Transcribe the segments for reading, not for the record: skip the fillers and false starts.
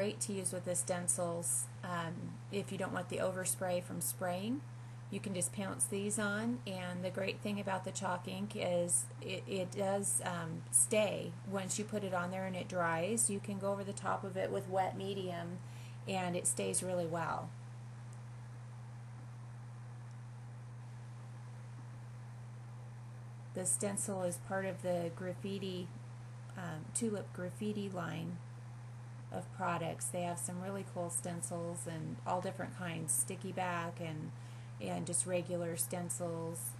great to use with the stencils. If you don't want the overspray from spraying, you can just pounce these on, and the great thing about the chalk ink is it does stay. Once you put it on there and it dries, you can go over the top of it with wet medium and it stays really well. The stencil is part of the graffiti, Tulip Graffiti line of products. They have some really cool stencils and all different kinds, sticky back and just regular stencils.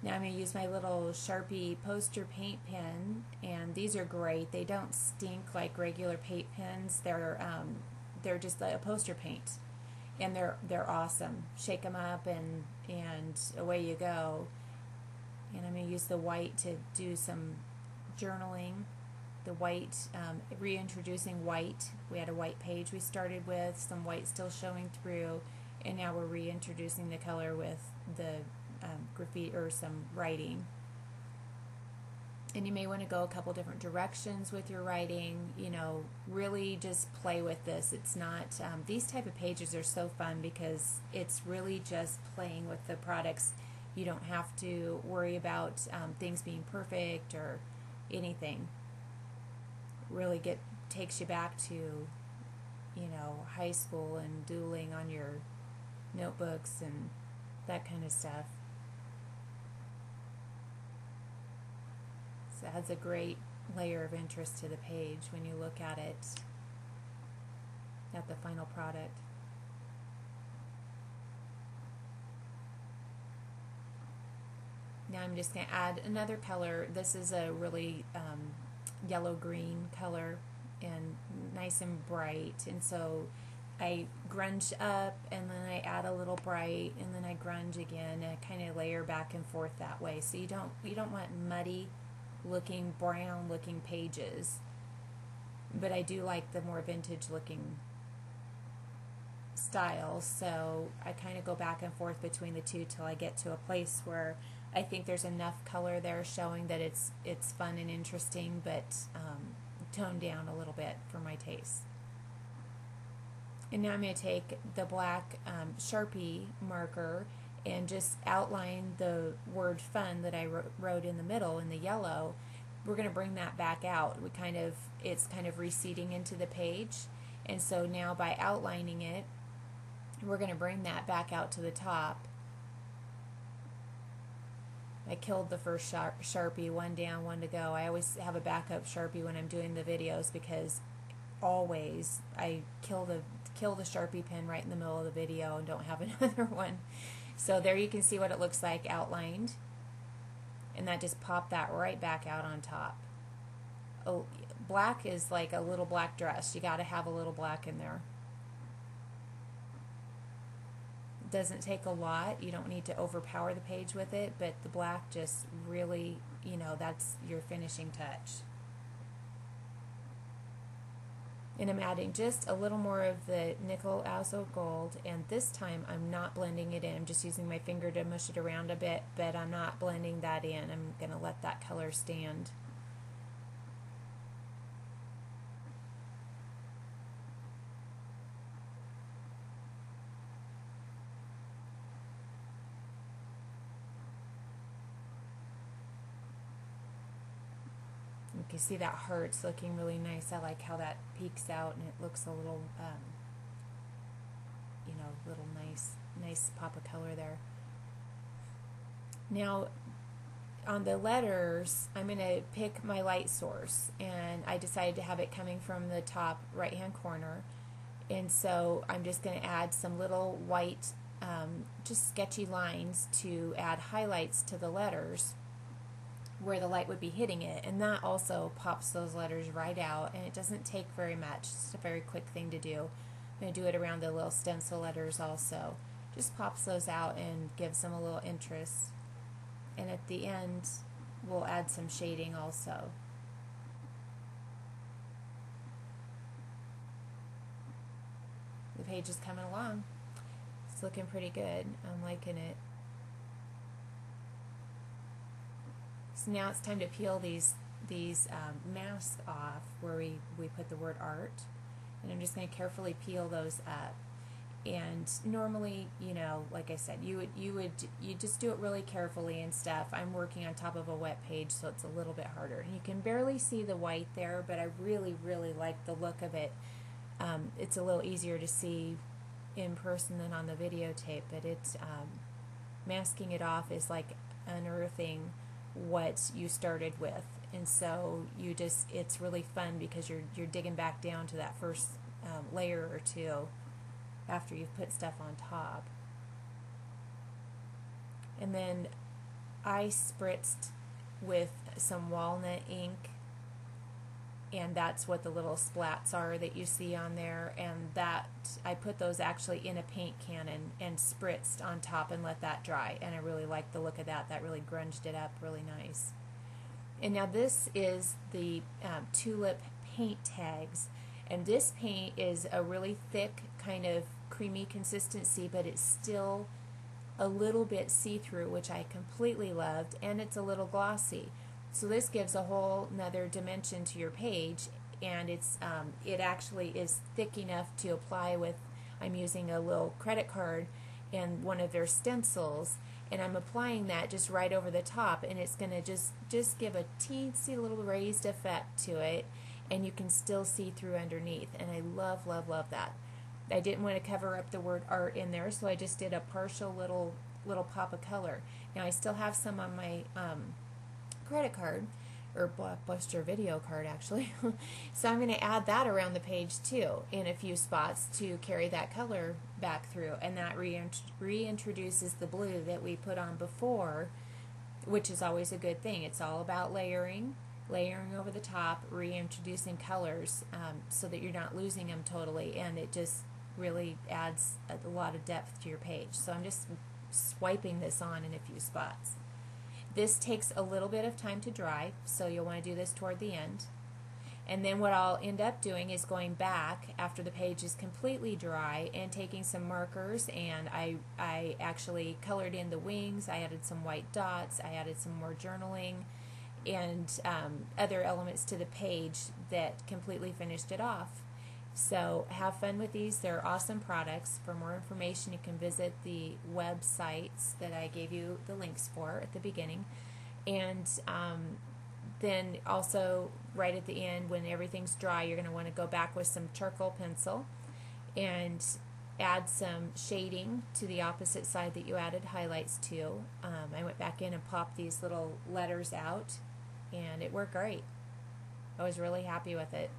Now I'm going to use my little Sharpie poster paint pen, and these are great. They don't stink like regular paint pens. They're just like a poster paint, and they're awesome. Shake them up and away you go. And I'm going to use the white to do some journaling. The white, reintroducing white. We had a white page we started with, some white still showing through, and now we're reintroducing the color with the graffiti or some writing. And you may want to go a couple different directions with your writing. You know, really just play with this. It's not, these type of pages are so fun because it's really just playing with the products. You don't have to worry about things being perfect or anything. Really takes you back to, you know, high school and doodling on your notebooks and that kind of stuff. So it adds a great layer of interest to the page when you look at it, at the final product. Now I'm just going to add another color. This is a really yellow-green color and nice and bright. And so I grunge up and then I add a little bright and then I grunge again, and I kind of layer back and forth that way. So you don't want muddy looking, brown looking pages. But I do like the more vintage looking style. So I kind of go back and forth between the two till I get to a place where I think there's enough color there showing that it's fun and interesting, but toned down a little bit for my taste. And now I'm going to take the black Sharpie marker and just outline the word fun that I wrote in the middle in the yellow. We're going to bring that back out. It's kind of receding into the page, and so now by outlining it, we're going to bring that back out to the top. I killed the first Sharpie, one down, one to go. I always have a backup Sharpie when I'm doing the videos because always I kill the Sharpie pen right in the middle of the video and don't have another one. So there you can see what it looks like outlined, and that just popped that right back out on top. Oh, black is like a little black dress. You got to have a little black in there. Doesn't take a lot. You don't need to overpower the page with it, but the black just really, you know, that's your finishing touch. And I'm adding just a little more of the nickel azo gold, and this time I'm not blending it in. I'm just using my finger to mush it around a bit, but I'm not blending that in. I'm going to let that color stand. You can see that heart's looking really nice. I like how that peeks out and it looks a little, you know, little nice pop of color there. Now, on the letters, I'm going to pick my light source, and I decided to have it coming from the top right-hand corner. And so I'm just going to add some little white, just sketchy lines to add highlights to the letters where the light would be hitting it, and that also pops those letters right out, and it doesn't take very much. It's a very quick thing to do. I'm going to do it around the little stencil letters also. Just pops those out and gives them a little interest. And at the end, we'll add some shading also. The page is coming along. It's looking pretty good. I'm liking it. So now it's time to peel these masks off where we put the word art. And I'm just going to carefully peel those up. And normally, you know, like I said, you just do it really carefully and stuff. I'm working on top of a wet page, so it's a little bit harder. And you can barely see the white there, but I really, really like the look of it. It's a little easier to see in person than on the videotape, but it's masking it off is like unearthing what you started with. And so it's really fun because you're digging back down to that first layer or two after you've put stuff on top. And then I spritzed with some walnut ink, and that's what the little splats are that you see on there, and that I put those actually in a paint can and spritzed on top and let that dry, and I really like the look of that. That really grunged it up really nice. And now this is the Tulip paint tags, and this paint is a really thick kind of creamy consistency, but it's still a little bit see-through, which I completely loved, and it's a little glossy. So this gives a whole another dimension to your page, and it actually is thick enough to apply with. I'm using a little credit card and one of their stencils, and I'm applying that just right over the top, and it's going to just give a teensy little raised effect to it, and you can still see through underneath, and I love, love, love that. I didn't want to cover up the word art in there, so I just did a partial little pop of color. Now I still have some on my credit card, or Blockbuster video card actually. So I'm going to add that around the page too in a few spots to carry that color back through, and that reintroduces the blue that we put on before, which is always a good thing. It's all about layering over the top, reintroducing colors so that you're not losing them totally, and it just really adds a lot of depth to your page. So I'm just swiping this on in a few spots. This takes a little bit of time to dry, so you'll want to do this toward the end. And then what I'll end up doing is going back after the page is completely dry and taking some markers, and I actually colored in the wings, I added some white dots, I added some more journaling and other elements to the page that completely finished it off. So have fun with these. They're awesome products. For more information, you can visit the websites that I gave you the links for at the beginning. And then also right at the end, when everything's dry, you're going to want to go back with some charcoal pencil and add some shading to the opposite side that you added highlights to. I went back in and popped these little letters out, and it worked great. I was really happy with it.